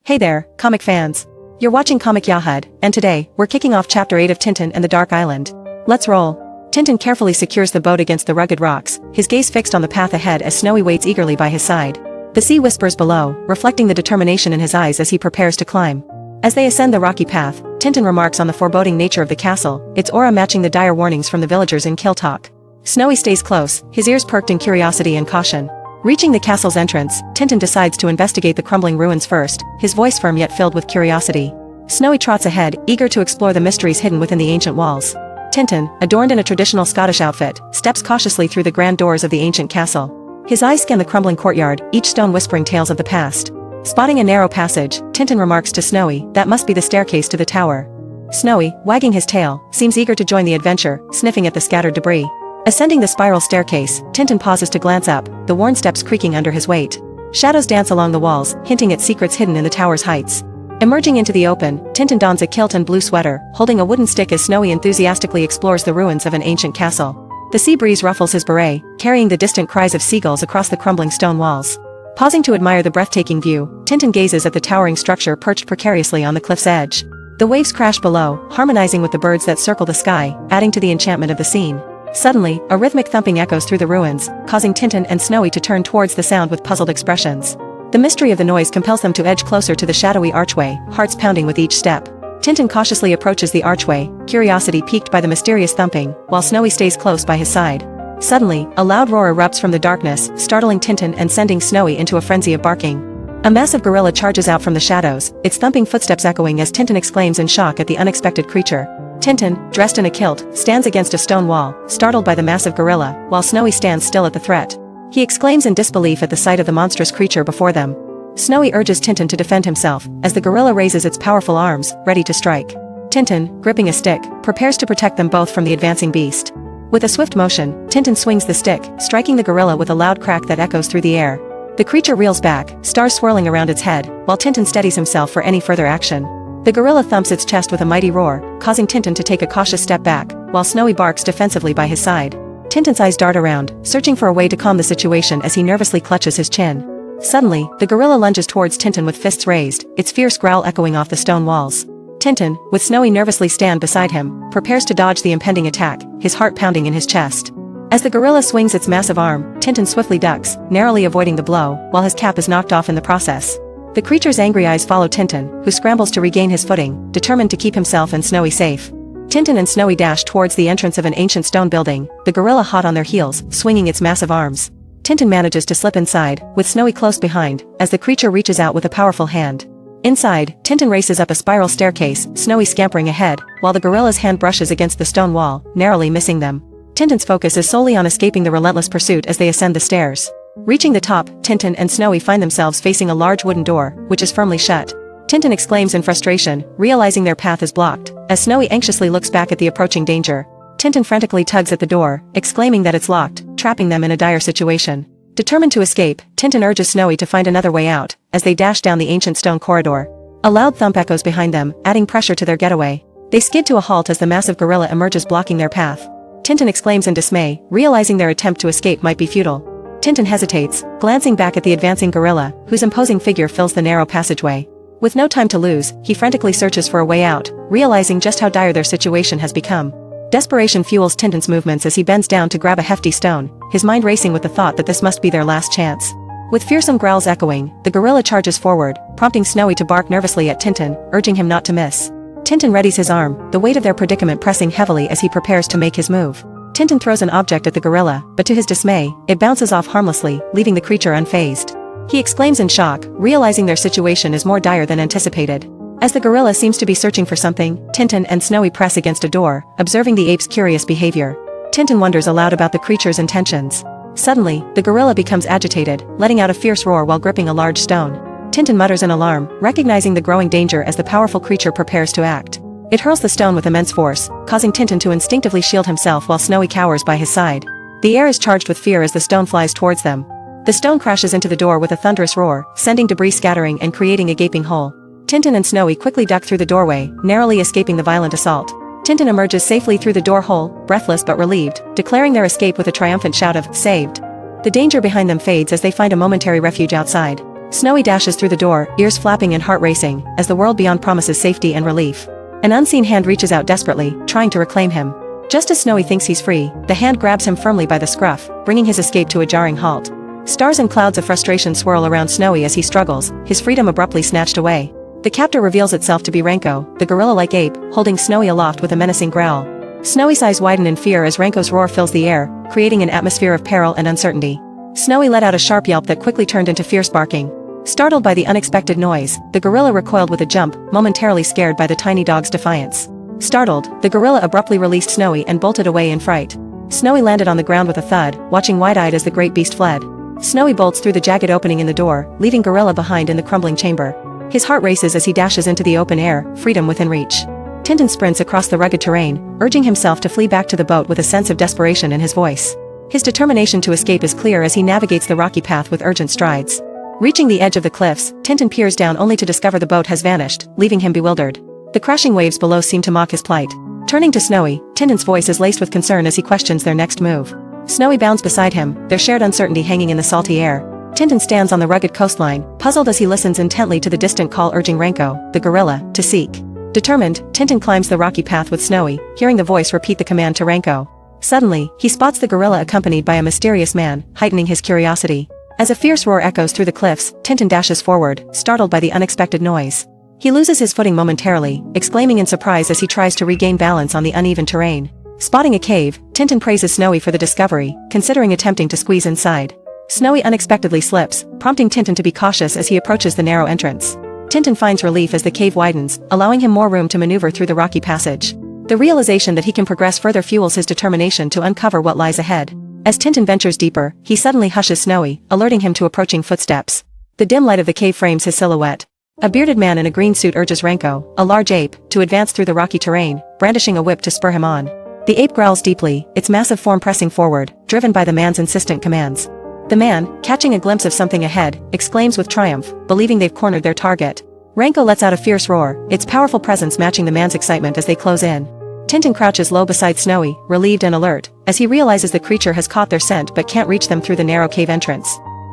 Hey there, comic fans. You're watching Comic Yahud, and today, we're kicking off Chapter 8 of Tintin and the Dark Island. Let's roll. Tintin carefully secures the boat against the rugged rocks, his gaze fixed on the path ahead as Snowy waits eagerly by his side. The sea whispers below, reflecting the determination in his eyes as he prepares to climb. As they ascend the rocky path, Tintin remarks on the foreboding nature of the castle, its aura matching the dire warnings from the villagers in Kill Talk. Snowy stays close, his ears perked in curiosity and caution. Reaching the castle's entrance, Tintin decides to investigate the crumbling ruins first, his voice firm yet filled with curiosity. Snowy trots ahead, eager to explore the mysteries hidden within the ancient walls. Tintin, adorned in a traditional Scottish outfit, steps cautiously through the grand doors of the ancient castle. His eyes scan the crumbling courtyard, each stone whispering tales of the past. Spotting a narrow passage, Tintin remarks to Snowy, "That must be the staircase to the tower." Snowy, wagging his tail, seems eager to join the adventure, sniffing at the scattered debris. Ascending the spiral staircase, Tintin pauses to glance up, the worn steps creaking under his weight. Shadows dance along the walls, hinting at secrets hidden in the tower's heights. Emerging into the open, Tintin dons a kilt and blue sweater, holding a wooden stick as Snowy enthusiastically explores the ruins of an ancient castle. The sea breeze ruffles his beret, carrying the distant cries of seagulls across the crumbling stone walls. Pausing to admire the breathtaking view, Tintin gazes at the towering structure perched precariously on the cliff's edge. The waves crash below, harmonizing with the birds that circle the sky, adding to the enchantment of the scene. Suddenly, a rhythmic thumping echoes through the ruins, causing Tintin and Snowy to turn towards the sound with puzzled expressions. The mystery of the noise compels them to edge closer to the shadowy archway, hearts pounding with each step. Tintin cautiously approaches the archway, curiosity piqued by the mysterious thumping, while Snowy stays close by his side. Suddenly, a loud roar erupts from the darkness, startling Tintin and sending Snowy into a frenzy of barking. A massive gorilla charges out from the shadows, its thumping footsteps echoing as Tintin exclaims in shock at the unexpected creature. Tintin, dressed in a kilt, stands against a stone wall, startled by the massive gorilla, while Snowy stands still at the threat. He exclaims in disbelief at the sight of the monstrous creature before them. Snowy urges Tintin to defend himself, as the gorilla raises its powerful arms, ready to strike. Tintin, gripping a stick, prepares to protect them both from the advancing beast. With a swift motion, Tintin swings the stick, striking the gorilla with a loud crack that echoes through the air. The creature reels back, stars swirling around its head, while Tintin steadies himself for any further action. The gorilla thumps its chest with a mighty roar, causing Tintin to take a cautious step back, while Snowy barks defensively by his side. Tintin's eyes dart around, searching for a way to calm the situation as he nervously clutches his chin. Suddenly, the gorilla lunges towards Tintin with fists raised, its fierce growl echoing off the stone walls. Tintin, with Snowy nervously stand beside him, prepares to dodge the impending attack, his heart pounding in his chest. As the gorilla swings its massive arm, Tintin swiftly ducks, narrowly avoiding the blow, while his cap is knocked off in the process. The creature's angry eyes follow Tintin, who scrambles to regain his footing, determined to keep himself and Snowy safe. Tintin and Snowy dash towards the entrance of an ancient stone building, the gorilla hot on their heels, swinging its massive arms. Tintin manages to slip inside, with Snowy close behind, as the creature reaches out with a powerful hand. Inside, Tintin races up a spiral staircase, Snowy scampering ahead, while the gorilla's hand brushes against the stone wall, narrowly missing them. Tintin's focus is solely on escaping the relentless pursuit as they ascend the stairs. Reaching the top, Tintin and Snowy find themselves facing a large wooden door, which is firmly shut. Tintin exclaims in frustration, realizing their path is blocked, as Snowy anxiously looks back at the approaching danger. Tintin frantically tugs at the door, exclaiming that it's locked, trapping them in a dire situation. Determined to escape, Tintin urges Snowy to find another way out, as they dash down the ancient stone corridor. A loud thump echoes behind them, adding pressure to their getaway. They skid to a halt as the massive gorilla emerges blocking their path. Tintin exclaims in dismay, realizing their attempt to escape might be futile. Tintin hesitates, glancing back at the advancing gorilla, whose imposing figure fills the narrow passageway. With no time to lose, he frantically searches for a way out, realizing just how dire their situation has become. Desperation fuels Tintin's movements as he bends down to grab a hefty stone, his mind racing with the thought that this must be their last chance. With fearsome growls echoing, the gorilla charges forward, prompting Snowy to bark nervously at Tintin, urging him not to miss. Tintin readies his arm, the weight of their predicament pressing heavily as he prepares to make his move. Tintin throws an object at the gorilla, but to his dismay, it bounces off harmlessly, leaving the creature unfazed. He exclaims in shock, realizing their situation is more dire than anticipated. As the gorilla seems to be searching for something, Tintin and Snowy press against a door, observing the ape's curious behavior. Tintin wonders aloud about the creature's intentions. Suddenly, the gorilla becomes agitated, letting out a fierce roar while gripping a large stone. Tintin mutters in alarm, recognizing the growing danger as the powerful creature prepares to act. It hurls the stone with immense force, causing Tintin to instinctively shield himself while Snowy cowers by his side. The air is charged with fear as the stone flies towards them. The stone crashes into the door with a thunderous roar, sending debris scattering and creating a gaping hole. Tintin and Snowy quickly duck through the doorway, narrowly escaping the violent assault. Tintin emerges safely through the door hole, breathless but relieved, declaring their escape with a triumphant shout of, "Saved!" The danger behind them fades as they find a momentary refuge outside. Snowy dashes through the door, ears flapping and heart racing, as the world beyond promises safety and relief. An unseen hand reaches out desperately, trying to reclaim him. Just as Snowy thinks he's free, the hand grabs him firmly by the scruff, bringing his escape to a jarring halt. Stars and clouds of frustration swirl around Snowy as he struggles, his freedom abruptly snatched away. The captor reveals itself to be Ranko, the gorilla-like ape, holding Snowy aloft with a menacing growl. Snowy's eyes widen in fear as Ranko's roar fills the air, creating an atmosphere of peril and uncertainty. Snowy let out a sharp yelp that quickly turned into fierce barking. Startled by the unexpected noise, the gorilla recoiled with a jump, momentarily scared by the tiny dog's defiance. Startled, the gorilla abruptly released Snowy and bolted away in fright. Snowy landed on the ground with a thud, watching wide-eyed as the great beast fled. Snowy bolts through the jagged opening in the door, leaving Gorilla behind in the crumbling chamber. His heart races as he dashes into the open air, freedom within reach. Tintin sprints across the rugged terrain, urging himself to flee back to the boat with a sense of desperation in his voice. His determination to escape is clear as he navigates the rocky path with urgent strides. Reaching the edge of the cliffs, Tintin peers down only to discover the boat has vanished, leaving him bewildered. The crashing waves below seem to mock his plight. Turning to Snowy, Tintin's voice is laced with concern as he questions their next move. Snowy bounds beside him, their shared uncertainty hanging in the salty air. Tintin stands on the rugged coastline, puzzled as he listens intently to the distant call urging Ranko, the gorilla, to seek. Determined, Tintin climbs the rocky path with Snowy, hearing the voice repeat the command to Ranko. Suddenly, he spots the gorilla accompanied by a mysterious man, heightening his curiosity. As a fierce roar echoes through the cliffs, Tintin dashes forward, startled by the unexpected noise. He loses his footing momentarily, exclaiming in surprise as he tries to regain balance on the uneven terrain. Spotting a cave, Tintin praises Snowy for the discovery, considering attempting to squeeze inside. Snowy unexpectedly slips, prompting Tintin to be cautious as he approaches the narrow entrance. Tintin finds relief as the cave widens, allowing him more room to maneuver through the rocky passage. The realization that he can progress further fuels his determination to uncover what lies ahead. As Tintin ventures deeper, he suddenly hushes Snowy, alerting him to approaching footsteps. The dim light of the cave frames his silhouette. A bearded man in a green suit urges Ranko, a large ape, to advance through the rocky terrain, brandishing a whip to spur him on. The ape growls deeply, its massive form pressing forward, driven by the man's insistent commands. The man, catching a glimpse of something ahead, exclaims with triumph, believing they've cornered their target. Ranko lets out a fierce roar, its powerful presence matching the man's excitement as they close in. Tintin crouches low beside Snowy, relieved and alert, as he realizes the creature has caught their scent but can't reach them through the narrow cave entrance.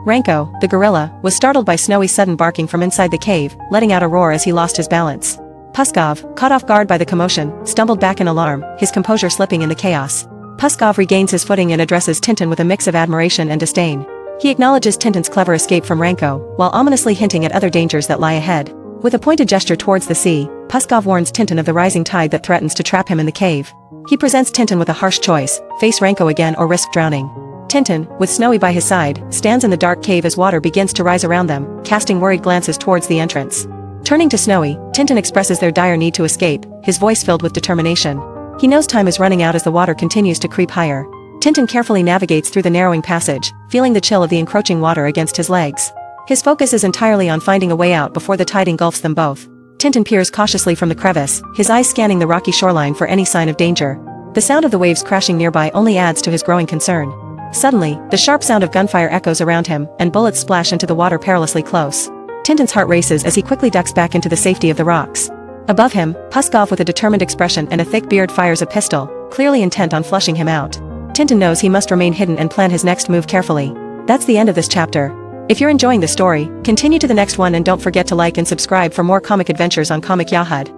Ranko, the gorilla, was startled by Snowy's sudden barking from inside the cave, letting out a roar as he lost his balance. Puskov, caught off guard by the commotion, stumbled back in alarm, his composure slipping in the chaos. Puskov regains his footing and addresses Tintin with a mix of admiration and disdain. He acknowledges Tintin's clever escape from Ranko, while ominously hinting at other dangers that lie ahead. With a pointed gesture towards the sea, Puskov warns Tintin of the rising tide that threatens to trap him in the cave. He presents Tintin with a harsh choice, face Ranko again or risk drowning. Tintin, with Snowy by his side, stands in the dark cave as water begins to rise around them, casting worried glances towards the entrance. Turning to Snowy, Tintin expresses their dire need to escape, his voice filled with determination. He knows time is running out as the water continues to creep higher. Tintin carefully navigates through the narrowing passage, feeling the chill of the encroaching water against his legs. His focus is entirely on finding a way out before the tide engulfs them both. Tintin peers cautiously from the crevice, his eyes scanning the rocky shoreline for any sign of danger. The sound of the waves crashing nearby only adds to his growing concern. Suddenly, the sharp sound of gunfire echoes around him, and bullets splash into the water perilously close. Tintin's heart races as he quickly ducks back into the safety of the rocks. Above him, Puskov with a determined expression and a thick beard fires a pistol, clearly intent on flushing him out. Tintin knows he must remain hidden and plan his next move carefully. That's the end of this chapter. If you're enjoying the story, continue to the next one and don't forget to like and subscribe for more comic adventures on Comic Yahud.